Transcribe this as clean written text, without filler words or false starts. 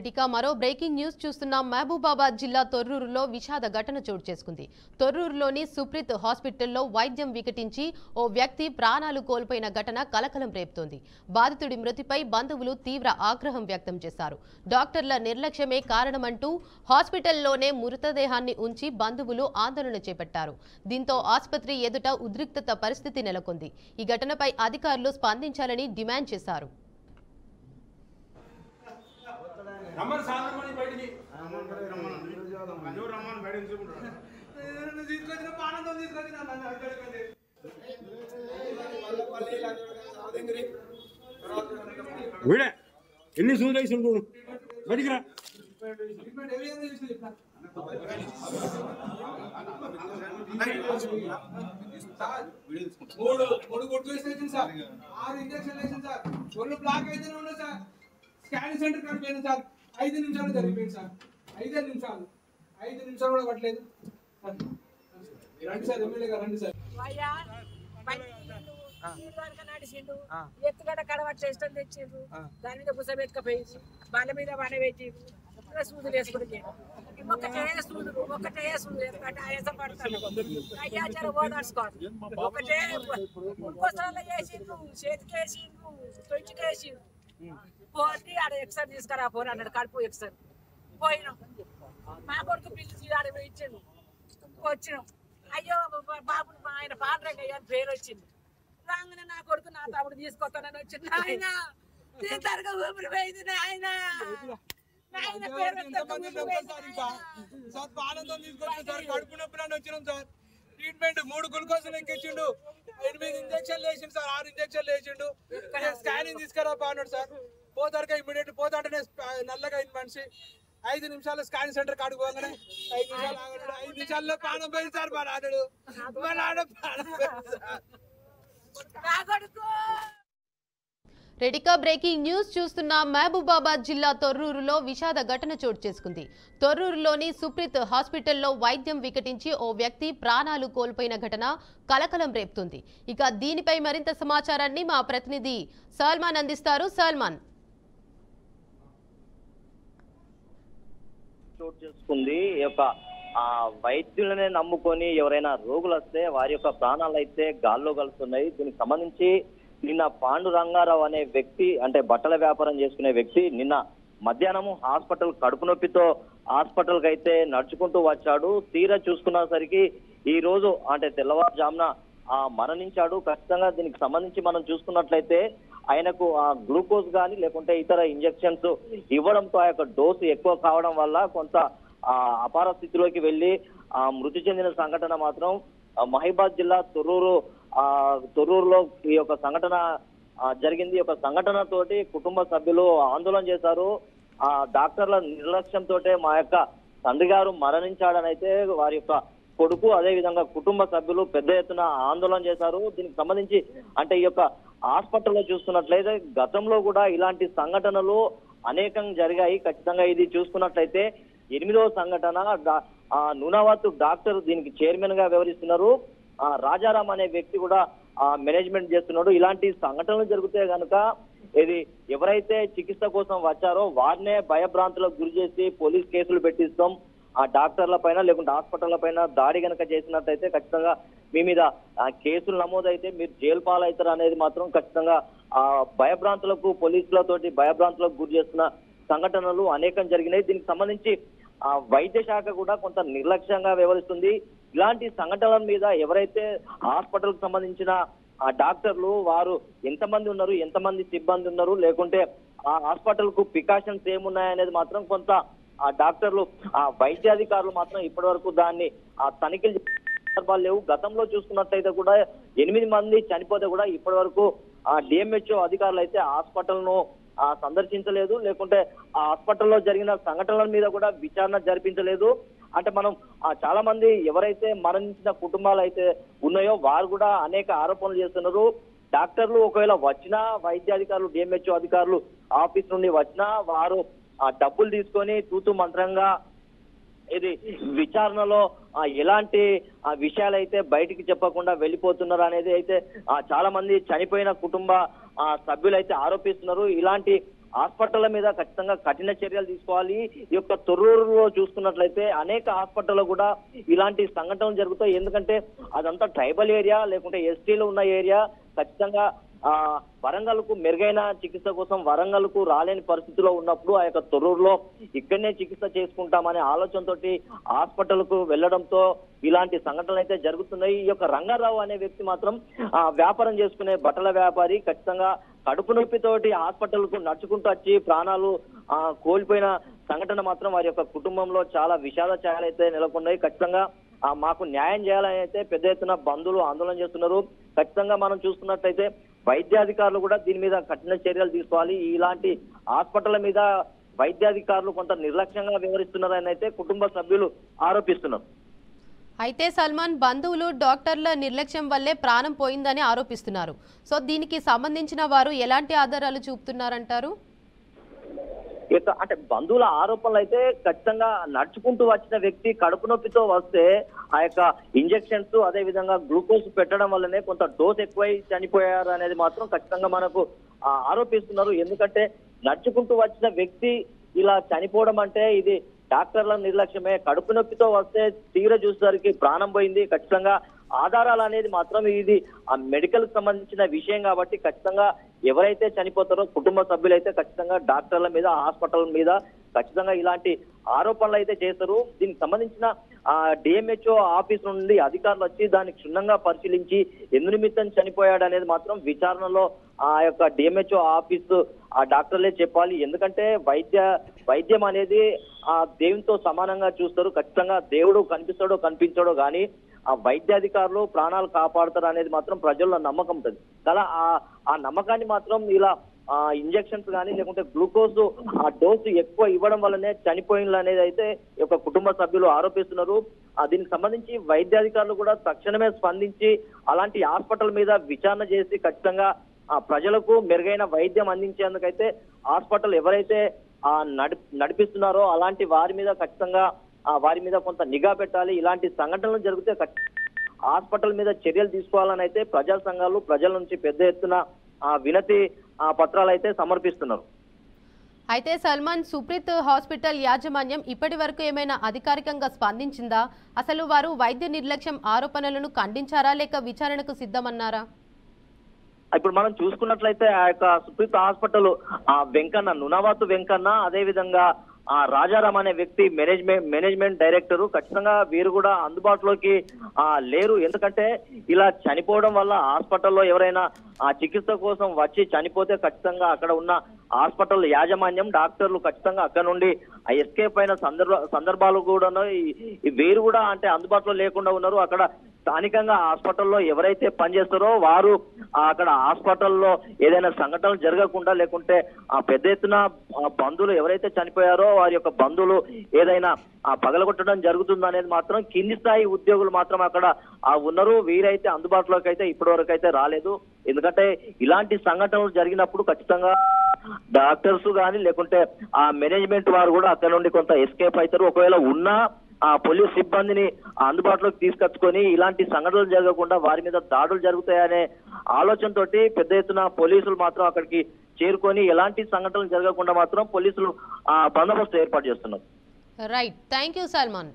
రెటికా మరో breaking news చూస్తున్నాం. మహబూబాబాద్ జిల్లా తొర్రూరులో విషాద ఘటన చోటు చేసుకుంది. తొర్రూరులోని సుప్రీత్ హాస్పిటల్లో వైద్యం వికటించి ఓ వ్యక్తి ప్రాణాలు కోల్పోయిన ఘటన కలకలం రేపుతోంది. బాధితుడి మృతిపై బంధువులు తీవ్ర ఆగ్రహం వ్యక్తం చేశారు. డాక్టర్ల నిర్లక్ష్యమే కారణమంటూ హాస్పిటల్లోనే మృతదేహాన్ని ఉంచి బంధువులు ఆందోళన చేపట్టారు. దీంతో ఆసుపత్రి ఎదుట ఉద్రిక్తత పరిస్థితి నెలకొంది. ఈ ఘటనపై అధికారులు స్పందించాలని డిమాండ్ చేశారు. రమ్మని సాగరమని బయటికి రమ్మని బయట తీసుకొచ్చిన ఆనందం తీసుకొచ్చిన వీడే ఎన్ని సూచన బయటికి రా. మూడు కొట్లు వేసేసింది సార్, 6 ఇంజక్షన్లు వేసింది సార్, ఒళ్ళు బ్లాక్ అయితేనే ఉన్నాయి సార్. స్కానింగ్ సెంటర్ కాడికి పోయింది సార్, 5 నిమిషాలు జరిగిపోయింది సార్. 5 నిమిషాలు కూడా పట్టలేదు. రండి సార్, ఎమ్మెల్యే గారు రండి సార్. నడిచిండు, ఎత్తుగడ కడవట్ చేష్టం తెచ్చిండ్రు, దాని మీద గుసబెట్టుకపోయింది, బండ మీద బండ పెట్టి సూదులు వేసుకుని ఒకటే సూదులు ఎందుకంటే ఆయాసం పడతాను. అయ్యా జర ఓదార్చుకోండి. ఒకటే ఇంకోసార్లు వేసిండ్రు, చేతికేసిండ్రు, తొంచికేసిండ్రు. పోటీ ఆడ ఎక్సర్ తీసుకురా పోనీ అన్నాడు. కడుపు ఎక్సర్ పోయినాం. మా కొడుకు పిలిచి ఆడ ఇచ్చిండు, వచ్చినాం. అయ్యో బాబు ఆయన పాండ్రంగయ్య అని పేరు వచ్చింది. రాగానే నా కొడుకు నా తమ్ముడు తీసుకొస్తానని వచ్చింది. ఆయన తరగా ఊపిరి పోయింది. ఆయన ఆనందం తీసుకొచ్చిన సార్, కడుపు నొప్పి వచ్చినాం సార్. ట్రీట్మెంట్ 3 గ్లూకోజులు ఎక్కించిండు, 8 ఇంజక్షన్లు వేసిండు సార్, 6 ఇంజక్షన్లు వేసిండు. స్కానింగ్ తీసుకురా అన్నాడు సార్. పోతారుగా ఇమీడియట్ పోతాంటేనే నల్లగా అయింది మనిషి. 5 నిమిషాలు స్కానింగ్ సెంటర్ కాడికి పోగానే 5 నిమిషాలు ఆగడు. 5 నిమిషాల్లో ప్రాణం పోయింది సార్. మా నాన్నడు ప్రాణం పోయింది సార్. రెటికా బ్రేకింగ్ న్యూస్ చూస్తున్న మహబూబాబాద్ జిల్లా తొర్రూరులో విషాద ఘటన చోటు చేసుకుంది. తొర్రూరులోని సుప్రీత్ హాస్పిటల్లో వైద్యం వికటించి ఓ వ్యక్తి ప్రాణాలు కోల్పోయిన ఘటన కలకలం రేపుతుంది. ఇక దీనిపై మరింత సమాచారాన్ని మా ప్రతినిధి సల్మాన్ అందిస్తారు. సల్మాన్. చోటు చేసుకుంది. ఈ యొక్క వైద్యులనే నమ్ముకొని ఎవరైనా రోగులు వస్తే వారి యొక్క ప్రాణాలు అయితే గాల్లో కలుస్తున్నాయి. దీనికి సంబంధించి నిన్న పాండు రంగారావు అనే వ్యక్తి, అంటే బట్టల వ్యాపారం చేసుకునే వ్యక్తి, నిన్న మధ్యాహ్నం హాస్పిటల్ కడుపు నొప్పితో హాస్పిటల్ కి అయితే నడుచుకుంటూ వచ్చాడు. తీరా చూసుకునేసరికి ఈ రోజు అంటే తెల్లవారుజామున మరణించాడు. ఖచ్చితంగా దీనికి సంబంధించి మనం చూసుకున్నట్లయితే ఆయనకు గ్లూకోజ్ కానీ లేకుంటే ఇతర ఇంజెక్షన్స్ ఇవ్వడంతో ఆ యొక్క డోసు ఎక్కువ కావడం వల్ల కొంత అపార స్థితిలోకి వెళ్లి మృతి చెందిన సంఘటన మాత్రం మహబూబాబాద్ జిల్లా తొర్రూరులో ఈ యొక్క సంఘటన జరిగింది. ఈ యొక్క సంఘటన తోటి కుటుంబ సభ్యులు ఆందోళన చేశారు. డాక్టర్ల నిర్లక్ష్యంతో మా యొక్క తండ్రి గారు మరణించాడని అయితే వారి యొక్క కొడుకు, అదే విధంగా కుటుంబ సభ్యులు పెద్ద ఎత్తున ఆందోళన చేశారు. దీనికి సంబంధించి అంటే ఈ యొక్క హాస్పిటల్లో చూస్తున్నట్లయితే గతంలో కూడా ఇలాంటి సంఘటనలు అనేకం జరిగాయి. ఖచ్చితంగా ఇది చూసుకున్నట్లయితే 8వ సంఘటన. నూనావత్ డాక్టర్ దీనికి చైర్మన్ గా వ్యవహరిస్తున్నారు. రాజారాం అనే వ్యక్తి కూడా మేనేజ్మెంట్ చేస్తున్నాడు. ఇలాంటి సంఘటనలు జరిగితే కనుక ఇది ఎవరైతే చికిత్స కోసం వచ్చారో వారినే భయభ్రాంతులకు గురి చేసి పోలీస్ కేసులు పెట్టిస్తాం, ఆ డాక్టర్ల పైన లేకుంటే హాస్పిటల్ల పైన దాడి కనుక చేసినట్టయితే ఖచ్చితంగా మీ మీద కేసులు నమోదైతే మీరు జైలు పాలవుతారు అనేది మాత్రం ఖచ్చితంగా భయభ్రాంతులకు, పోలీసులతోటి భయభ్రాంతులకు గురి చేస్తున్న సంఘటనలు అనేకం జరిగినాయి. దీనికి సంబంధించి వైద్య శాఖ కూడా కొంత నిర్లక్ష్యంగా వ్యవహరిస్తుంది. ఇలాంటి సంఘటనల మీద ఎవరైతే హాస్పిటల్ కు సంబంధించిన డాక్టర్లు వారు ఎంతమంది ఉన్నారు, ఎంతమంది సిబ్బంది ఉన్నారు, లేకుంటే ఆ హాస్పిటల్ కు ప్రికాషన్స్ ఏమున్నాయనేది మాత్రం కొంత డాక్టర్లు వైద్యాధికారులు మాత్రం ఇప్పటి వరకు దాన్ని తనిఖీలు సందర్భాలు లేవు. గతంలో చూసుకున్నట్లయితే కూడా 8 మంది చనిపోతే కూడా ఇప్పటి వరకు డిఎంహెచ్ఓ అధికారులు అయితే హాస్పిటల్ ను సందర్శించలేదు, లేకుంటే ఆ హాస్పిటల్లో జరిగిన సంఘటనల మీద కూడా విచారణ జరిపించలేదు. అంటే మనం చాలా మంది ఎవరైతే మరణించిన కుటుంబాలు అయితే ఉన్నాయో వారు కూడా అనేక ఆరోపణలు చేస్తున్నారు. డాక్టర్లు ఒకవేళ వచ్చినా, వైద్యాధికారులు డిఎంహెచ్ఓ అధికారులు ఆఫీస్ నుండి వచ్చినా వారు డబ్బులు తీసుకొని తూతు మంత్రంగా ఇది విచారణలో ఎలాంటి విషయాలైతే బయటికి చెప్పకుండా వెళ్ళిపోతున్నారు అనేది అయితే చాలా మంది చనిపోయిన కుటుంబ సభ్యులైతే ఆరోపిస్తున్నారు. ఇలాంటి హాస్పిటళ్ల మీద ఖచ్చితంగా కఠిన చర్యలు తీసుకోవాలి. ఈ యొక్క తొర్రూరులో చూసుకున్నట్లయితే అనేక హాస్పిటల్లో కూడా ఇలాంటి సంఘటనలు జరుగుతాయి. ఎందుకంటే అదంతా ట్రైబల్ ఏరియా, లేకుంటే ఎస్టీలు ఉన్న ఏరియా. ఖచ్చితంగా వరంగల్ కు మెరుగైన చికిత్స కోసం వరంగల్ కు రాలేని పరిస్థితిలో ఉన్నప్పుడు ఆ యొక్క తొర్రూరులో ఇక్కడనే చికిత్స చేసుకుంటామనే ఆలోచనతోటి హాస్పిటల్ కు వెళ్లడంతో ఇలాంటి సంఘటనలు అయితే జరుగుతున్నాయి. ఈ యొక్క రంగారావు అనే వ్యక్తి మాత్రం వ్యాపారం చేసుకునే బట్టల వ్యాపారి. ఖచ్చితంగా కడుపు నొప్పితోటి హాస్పిటల్ కు నడుచుకుంటూ వచ్చి ప్రాణాలు కోల్పోయిన సంఘటన మాత్రం వారి యొక్క కుటుంబంలో చాలా విషాద ఛాయలు అయితే నెలకొన్నాయి. ఖచ్చితంగా మాకు న్యాయం చేయాలని అయితే పెద్ద ఎత్తున బంధువులు ఆందోళన చేస్తున్నారు. ఖచ్చితంగా మనం చూసుకున్నట్లయితే వైద్యాధికారులు కూడా దీని మీద కఠిన చర్యలు తీసుకోవాలి. ఇలాంటి హాస్పిటల్ మీద వైద్యాధికారులు కొంత నిర్లక్ష్యంగా వ్యవహరిస్తున్నారని అయితే కుటుంబ సభ్యులు ఆరోపిస్తున్నారు. అయితే సల్మాన్, బంధువులు డాక్టర్ల నిర్లక్ష్యం వల్లే ప్రాణం పోయిందని ఆరోపిస్తున్నారు. సో దీనికి సంబంధించిన వారు ఎలాంటి ఆధారాలు చూపుతున్నారంటారు? అంటే బంధువుల ఆరోపణలు అయితే ఖచ్చితంగా నడుచుకుంటూ వచ్చిన వ్యక్తి కడుపు నొప్పితో వస్తే ఆ యొక్క ఇంజెక్షన్స్ అదే విధంగా గ్లూకోజ్ పెట్టడం వల్లనే కొంత డోస్ ఎక్కువై చనిపోయారు అనేది మాత్రం ఖచ్చితంగా మనకు ఆరోపిస్తున్నారు. ఎందుకంటే నడుచుకుంటూ వచ్చిన వ్యక్తి ఇలా చనిపోవడం అంటే ఇది డాక్టర్ల నిర్లక్ష్యమే. కడుపు నొప్పితో వస్తే తీవ్ర చూసేసరికి ప్రాణం పోయింది. ఖచ్చితంగా ఆధారాలు అనేది మాత్రం ఇది ఆ మెడికల్ కి సంబంధించిన విషయం కాబట్టి ఖచ్చితంగా ఎవరైతే చనిపోతారో కుటుంబ సభ్యులైతే ఖచ్చితంగా డాక్టర్ల మీద, హాస్పిటల్ మీద ఖచ్చితంగా ఇలాంటి ఆరోపణలు అయితే చేస్తారు. దీనికి సంబంధించిన డిఎంహెచ్ఓ ఆఫీస్ నుండి అధికారులు వచ్చి దాన్ని క్షుణ్ణంగా పరిశీలించి ఎందు నిమిత్తం చనిపోయాడు అనేది మాత్రం విచారణలో ఆ యొక్క డిఎంహెచ్ఓ ఆఫీసు ఆ డాక్టర్లే చెప్పాలి. ఎందుకంటే వైద్యం అనేది ఆ దేవునితో సమానంగా చూస్తారు. ఖచ్చితంగా దేవుడు కనిపిస్తాడో కనిపించాడో కానీ ఆ వైద్యాధికారులు ప్రాణాలు కాపాడుతారు అనేది మాత్రం ప్రజల్లో నమ్మకం ఉంటుంది కదా. ఆ నమ్మకాన్ని మాత్రం ఇలా ఇంజెక్షన్స్ కానీ లేకుంటే గ్లూకోజ్ ఆ డోసు ఎక్కువ ఇవ్వడం వల్లనే చనిపోయిన అనేది అయితే ఒక కుటుంబ సభ్యులు ఆరోపిస్తున్నారు. దీనికి సంబంధించి వైద్యాధికారులు కూడా తక్షణమే స్పందించి అలాంటి హాస్పిటల్ మీద విచారణ చేసి ఖచ్చితంగా ప్రజలకు మెరుగైన వైద్యం అందించేందుకైతే హాస్పిటల్ ఎవరైతే నడిపిస్తున్నారో అలాంటి వారి మీద ఖచ్చితంగా వారి మీద కొంత నిఘా పెట్టాలి. ఇలాంటి సంఘటనలు జరిగితే హాస్పిటల్ మీద చర్యలు తీసుకోవాలని అయితే ప్రజా సంఘాలు ప్రజల నుంచి పెద్ద ఎత్తున వినతి పత్రాలు అయితే సమర్పిస్తున్నారు. అయితే సల్మాన్, సుప్రీత్ హాస్పిటల్ యాజమాన్యం ఇప్పటి వరకు ఏమైనా అధికారికంగా స్పందించిందా? అసలు వారు వైద్య నిర్లక్ష్యం ఆరోపణలను ఖండించారా లేక విచారణకు సిద్ధమన్నారా? ఇప్పుడు మనం చూసుకున్నట్లయితే ఆ యొక్క సుప్రీత్ హాస్పిటల్ వెంకన్న, నునవాతు వెంకన్న, అదే విధంగా రాజారాం అనే వ్యక్తి మేనేజ్మెంట్ డైరెక్టర్ ఖచ్చితంగా వీరు కూడా అందుబాటులోకి లేరు. ఎందుకంటే ఇలా చనిపోవడం వల్ల హాస్పిటల్లో ఎవరైనా చికిత్స కోసం వచ్చి చనిపోతే ఖచ్చితంగా అక్కడ ఉన్న హాస్పిటల్ యాజమాన్యం, డాక్టర్లు ఖచ్చితంగా అక్కడ నుండి ఎస్కేప్ అయిన సందర్భాలు కూడా వీరు కూడా అంటే అందుబాటులో లేకుండా ఉన్నారు. అక్కడ స్థానికంగా హాస్పిటల్లో ఎవరైతే పనిచేస్తారో వారు అక్కడ హాస్పిటల్లో ఏదైనా సంఘటనలు జరగకుండా లేకుంటే పెద్ద ఎత్తున బంధువులు ఎవరైతే చనిపోయారో వారి యొక్క బంధువులు ఏదైనా పగలగొట్టడం జరుగుతుంది అనేది మాత్రం కింది స్థాయి ఉద్యోగులు మాత్రం అక్కడ ఉన్నారు. వీరైతే అందుబాటులోకి అయితే ఇప్పటి వరకు అయితే రాలేదు. ఎందుకంటే ఇలాంటి సంఘటనలు జరిగినప్పుడు ఖచ్చితంగా డాక్టర్స్ కానీ లేకుంటే ఆ మేనేజ్మెంట్ వారు కూడా అక్కడ నుండి కొంత ఎస్కేప్ అవుతారు. ఒకవేళ ఉన్నా పోలీస్ సిబ్బందిని అందుబాటులోకి తీసుకొచ్చుకొని ఇలాంటి సంఘటనలు జరగకుండా వారి మీద దాడులు జరుగుతాయనే ఆలోచనతో పెద్ద ఎత్తున పోలీసులు మాత్రం అక్కడికి చేరుకొని ఎలాంటి సంఘటనలు జరగకుండా మాత్రం పోలీసులు బందోబస్తు ఏర్పాటు చేస్తున్నారు. Right, thank you Salman.